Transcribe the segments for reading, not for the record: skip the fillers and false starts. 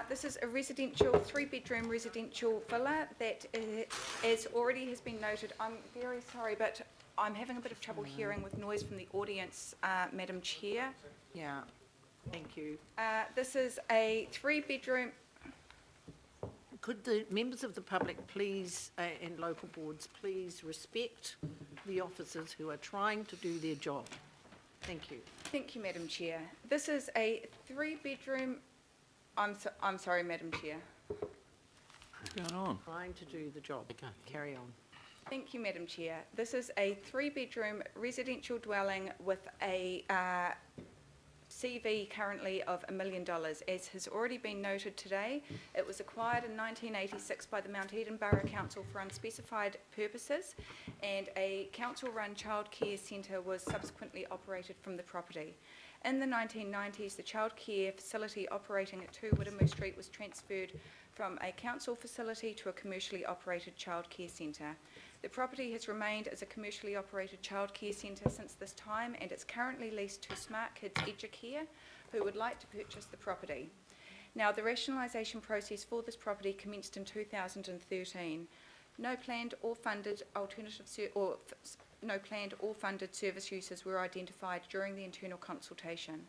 This is a residential, 3-bedroom residential villa that as already has been noted. I'm very sorry, but I'm having a bit of trouble hearing with noise from the audience, Madam Chair. Yeah, thank you. This is a 3-bedroom. Could the members of the public please, and local boards, please respect the officers who are trying to do their job? Thank you. Thank you, Madam Chair. This is a 3-bedroom. I'm sorry, Madam Chair. What's going on? Trying to do the job. Okay. Carry on. Thank you, Madam Chair. This is a 3-bedroom residential dwelling with a CV currently of $1 million. As has already been noted today, it was acquired in 1986 by the Mount Eden Borough Council for unspecified purposes, and a council-run childcare centre was subsequently operated from the property. In the 1990s, the childcare facility operating at 2 Whittemore Street was transferred from a council facility to a commercially operated childcare centre. The property has remained as a commercially operated childcare centre since this time, and it's currently leased to Smart Kids Educare, who would like to purchase the property. Now, the rationalisation process for this property commenced in 2013. No planned or funded service uses were identified during the internal consultation.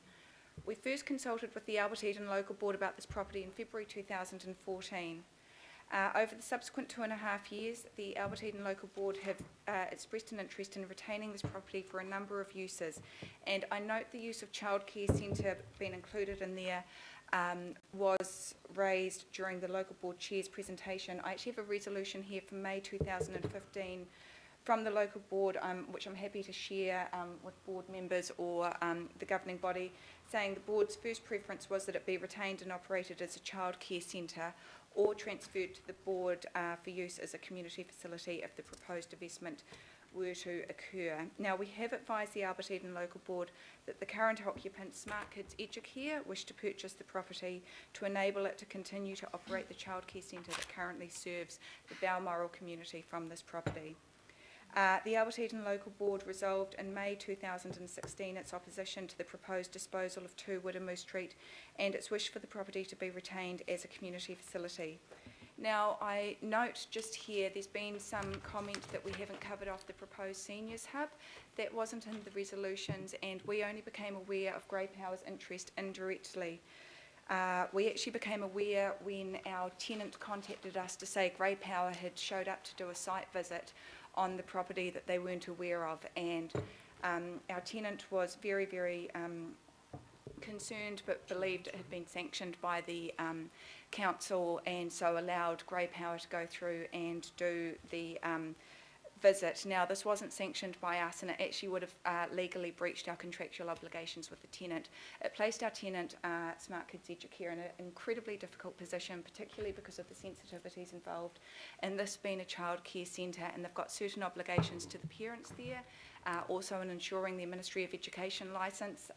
We first consulted with the Albert Eden Local Board about this property in February 2014. Over the subsequent 2.5 years, the Albert Eden Local Board have expressed an interest in retaining this property for a number of uses, and I note the use of childcare centre being included in there was raised during the local board chair's presentation. I actually have a resolution here from May 2015 from the local board, which I'm happy to share with board members or the governing body, saying the board's first preference was that it be retained and operated as a childcare centre or transferred to the board for use as a community facility if the proposed divestment were to occur. Now, we have advised the Albert Eden Local Board that the current occupant, Smart Kids Educare, wish to purchase the property to enable it to continue to operate the childcare centre that currently serves the Balmoral community from this property. The Albert Eden Local Board resolved in May 2016 its opposition to the proposed disposal of 2 Whittemore Street and its wish for the property to be retained as a community facility. Now, I note just here there's been some comment that we haven't covered off the proposed seniors hub. That wasn't in the resolutions, and we only became aware of Grey Power's interest indirectly. We actually became aware when our tenant contacted us to say Grey Power had showed up to do a site visit on the property that they weren't aware of, and our tenant was very, very concerned but believed it had been sanctioned by the council, and so allowed Grey Power to go through and do the visit. Now, this wasn't sanctioned by us, and it actually would have legally breached our contractual obligations with the tenant. It placed our tenant, Smart Kids Educare, in an incredibly difficult position, particularly because of the sensitivities involved in this being a childcare centre, and they've got certain obligations to the parents there, also in ensuring the Ministry of Education licence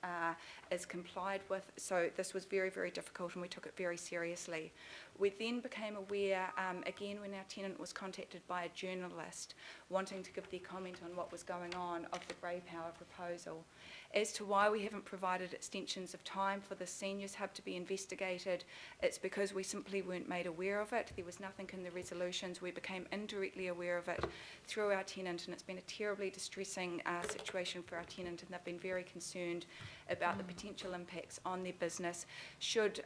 is complied with. So this was very, very difficult, and we took it very seriously. We then became aware, again, when our tenant was contacted by a journalist wanting to give their comment on what was going on of the Grey Power proposal. As to why we haven't provided extensions of time for the seniors hub to be investigated, it's because we simply weren't made aware of it. There was nothing in the resolutions. We became indirectly aware of it through our tenant, and it's been a terribly distressing situation for our tenant, and they've been very concerned about the potential impacts on their business should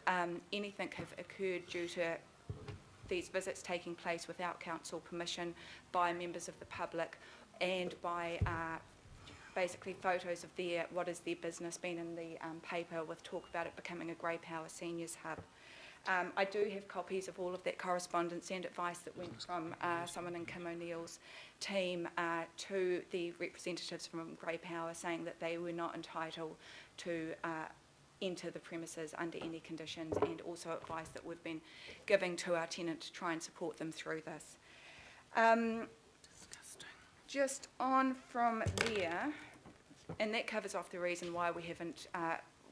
anything have occurred due to these visits taking place without council permission, by members of the public, and by basically photos of what is their business being in the paper, with talk about it becoming a Grey Power seniors hub. I do have copies of all of that correspondence and advice that went from someone in Kim O'Neill's team to the representatives from Grey Power, saying that they were not entitled to enter the premises under any conditions, and also advice that we've been giving to our tenant to try and support them through this. Just on from there, and that covers off the reason why we haven't,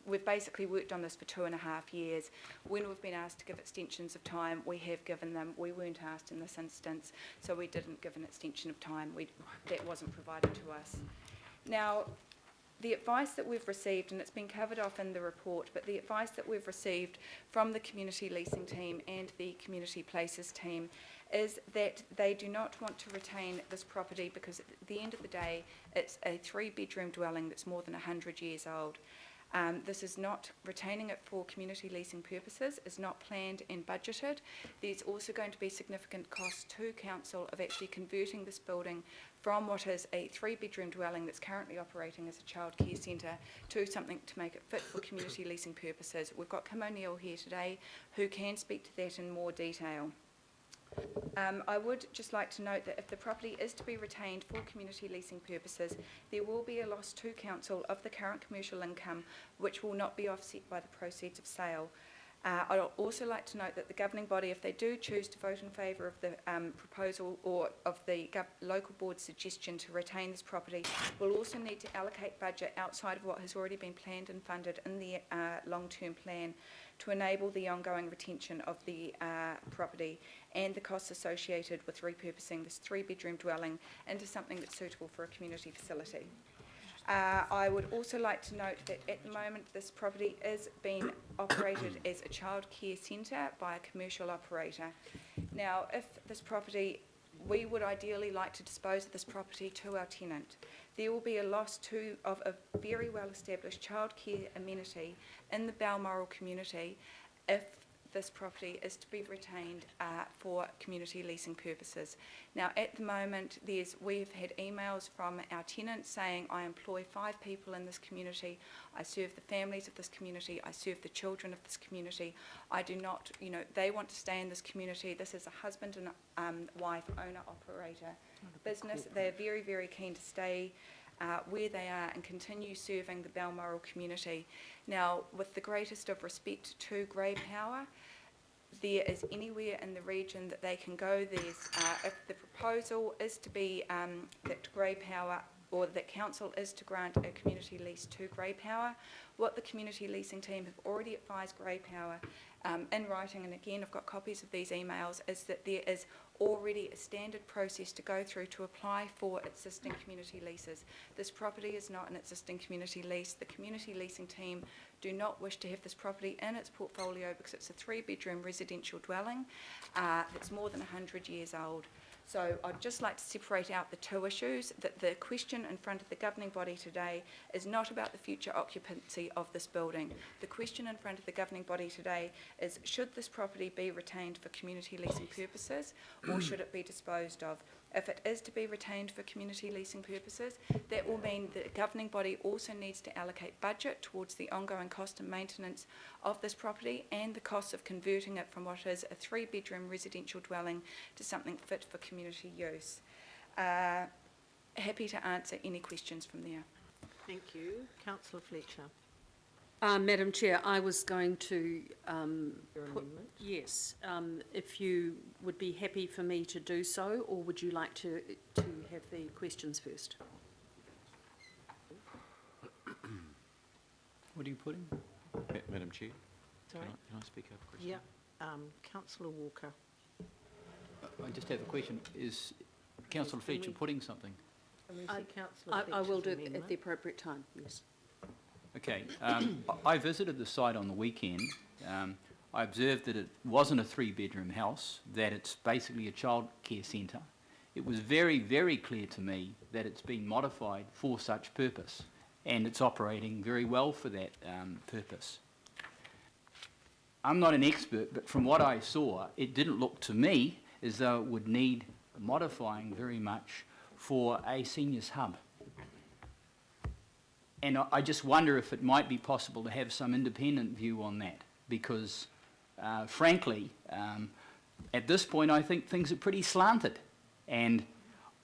we've basically worked on this for 2.5 years. When we've been asked to give extensions of time, we have given them. We weren't asked in this instance, so we didn't give an extension of time. That wasn't provided to us. Now, the advice that we've received, and it's been covered off in the report, but the advice that we've received from the community leasing team and the community places team is that they do not want to retain this property because at the end of the day, it's a 3-bedroom dwelling that's more than 100 years old. This is not, retaining it for community leasing purposes is not planned and budgeted. There's also going to be significant costs to council of actually converting this building from what is a 3-bedroom dwelling that's currently operating as a childcare centre to something to make it fit for community leasing purposes. We've got Kim O'Neill here today who can speak to that in more detail. I would just like to note that if the property is to be retained for community leasing purposes, there will be a loss to council of the current commercial income, which will not be offset by the proceeds of sale. I'd also like to note that the governing body, if they do choose to vote in favour of the proposal or of the local board's suggestion to retain this property, will also need to allocate budget outside of what has already been planned and funded in the long-term plan to enable the ongoing retention of the property and the costs associated with repurposing this 3-bedroom dwelling into something that's suitable for a community facility. I would also like to note that at the moment this property is being operated as a childcare centre by a commercial operator. Now, if this property, we would ideally like to dispose of this property to our tenant. There will be a loss of a very well established childcare amenity in the Balmoral community if this property is to be retained for community leasing purposes. Now, at the moment, we've had emails from our tenants saying, I employ 5 people in this community, I serve the families of this community, I serve the children of this community, I do not, they want to stay in this community. This is a husband and wife, owner-operator business. They're very, very keen to stay where they are and continue serving the Balmoral community. Now, with the greatest of respect to Grey Power, there is anywhere in the region that they can go. If the proposal is to be that Grey Power or that council is to grant a community lease to Grey Power, what the community leasing team have already advised Grey Power in writing, and again I've got copies of these emails, is that there is already a standard process to go through to apply for existing community leases. This property is not an existing community lease. The community leasing team do not wish to have this property in its portfolio because it's a 3-bedroom residential dwelling that's more than 100 years old. So I'd just like to separate out the two issues, that the question in front of the governing body today is not about the future occupancy of this building. The question in front of the governing body today is, should this property be retained for community leasing purposes or should it be disposed of? If it is to be retained for community leasing purposes, that will mean the governing body also needs to allocate budget towards the ongoing cost and maintenance of this property and the cost of converting it from what is a 3-bedroom residential dwelling to something fit for community use. Happy to answer any questions from there. Thank you. Councillor Fletcher. Madam Chair, I was going to Your amendment. yes, if you would be happy for me to do so, or would you like to have the questions first? What are you putting? Madam Chair? Sorry? Can I speak up, Chris? Yeah. Councillor Walker. I just have a question. Is Councillor Can Fletcher we- putting something? I will do it at the appropriate time, yes. Okay. I visited the site on the weekend. I observed that it wasn't a 3-bedroom house, that it's basically a childcare centre. It was very, very clear to me that it's been modified for such purpose, and it's operating very well for that purpose. I'm not an expert, but from what I saw, it didn't look to me as though it would need modifying very much for a seniors hub. And I just wonder if it might be possible to have some independent view on that, because frankly, at this point I think things are pretty slanted, and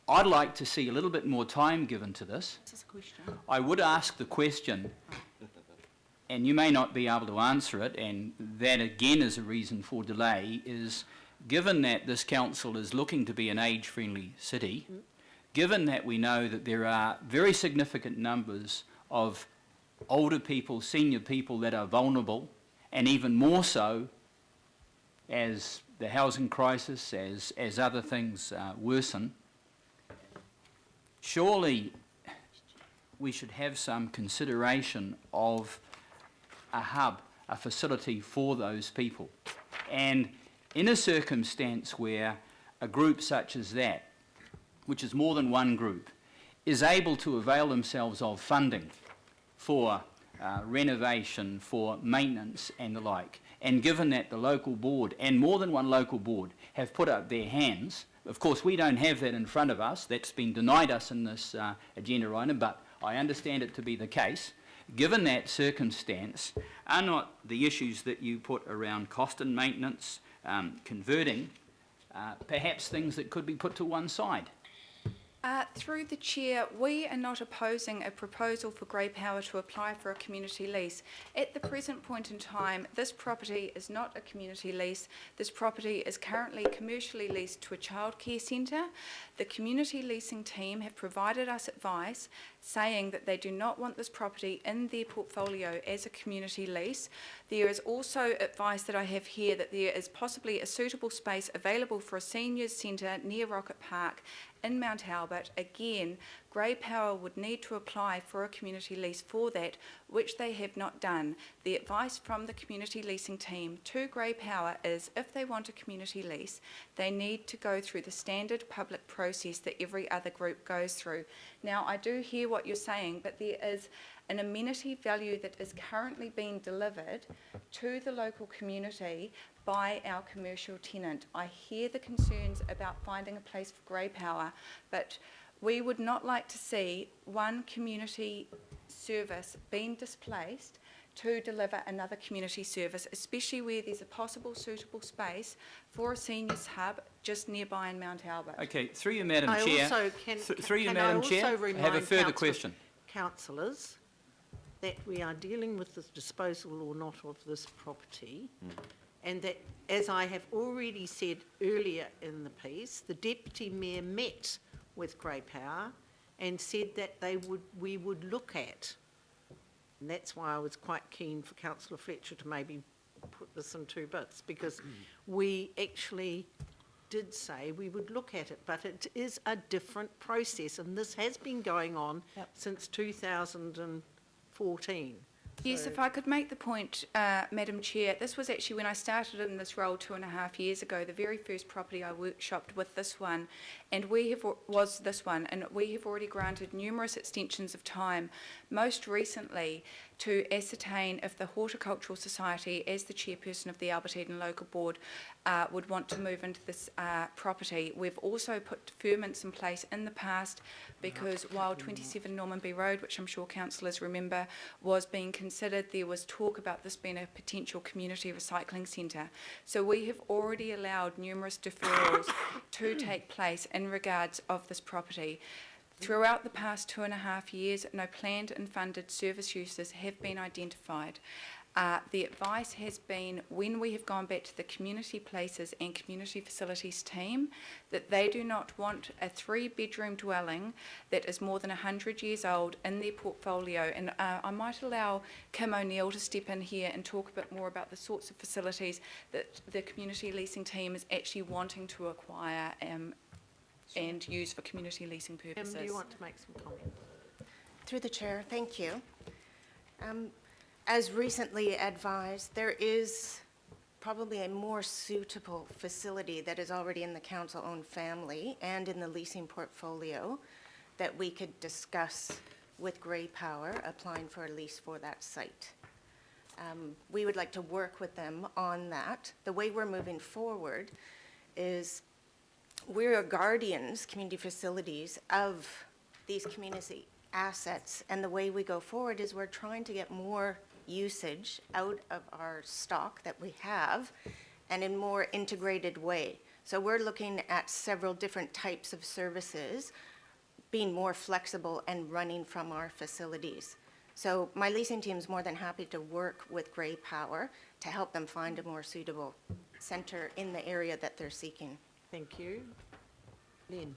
I'd like to see a little bit more time given to this. This is a question. I would ask the question, and you may not be able to answer it, and that again is a reason for delay, is given that this council is looking to be an age-friendly city, given that we know that there are very significant numbers of older people, senior people that are vulnerable, and even more so as the housing crisis, as other things worsen, surely we should have some consideration of a hub, a facility for those people. And in a circumstance where a group such as that, which is more than one group, is able to avail themselves of funding for renovation, for maintenance and the like, and given that the local board, and more than one local board, have put up their hands, of course we don't have that in front of us, that's been denied us in this agenda item, but I understand it to be the case. Given that circumstance, are not the issues that you put around cost and maintenance, converting, perhaps things that could be put to one side? Through the chair, we are not opposing a proposal for Grey Power to apply for a community lease. At the present point in time, this property is not a community lease. This property is currently commercially leased to a childcare centre. The community leasing team have provided us advice saying that they do not want this property in their portfolio as a community lease. There is also advice that I have here that there is possibly a suitable space available for a seniors centre near Rocket Park in Mount Albert. Again, Grey Power would need to apply for a community lease for that, which they have not done. The advice from the community leasing team to Grey Power is if they want a community lease, they need to go through the standard public process that every other group goes through. Now, I do hear what you're saying, but there is an amenity value that is currently being delivered to the local community by our commercial tenant. I hear the concerns about finding a place for Grey Power, but we would not like to see one community service being displaced to deliver another community service, especially where there's a possible suitable space for a seniors hub just nearby in Mount Albert. Okay, through you, Madam I Chair. also Through you, Madam Chair, I have a further question. Councillors, that we are dealing with the disposal or not of this property, and that, as I have already said earlier in the piece, the Deputy Mayor met with Grey Power and said that we would look at, and that's why I was quite keen for Councillor Fletcher to maybe put this in two bits, because we actually did say we would look at it, but it is a different process, and this has been going on since 2014. Yes, So- if I could make the point, Madam Chair, this was actually when I started in this role 2.5 years ago, the very first property I workshopped with this one, and we have already granted numerous extensions of time, most recently to ascertain if the Horticultural Society, as the chairperson of the Albert Eden Local Board, would want to move into this property. We've also put deferments in place in the past because while 27 Normanby Road, which I'm sure councillors remember, was being considered, there was talk about this being a potential community recycling centre. So we have already allowed numerous deferrals to take place in regards of this property. Throughout the past 2.5 years, no planned and funded service uses have been identified. The advice has been, when we have gone back to the community places and community facilities team, that they do not want a 3-bedroom dwelling that is more than 100 years old in their portfolio. And I might allow Kim O'Neill to step in here and talk a bit more about the sorts of facilities that the community leasing team is actually wanting to acquire and use for community leasing purposes. Kim, do you want to make some comments? Through the chair, thank you. As recently advised, there is probably a more suitable facility that is already in the council-owned family and in the leasing portfolio that we could discuss with Grey Power applying for a lease for that site. We would like to work with them on that. The way we're moving forward is we're guardians, community facilities, of these community assets, and the way we go forward is we're trying to get more usage out of our stock that we have and in more integrated way. So we're looking at several different types of services being more flexible and running from our facilities. So my leasing team is more than happy to work with Grey Power to help them find a more suitable centre in the area that they're seeking. Thank you. Lynn?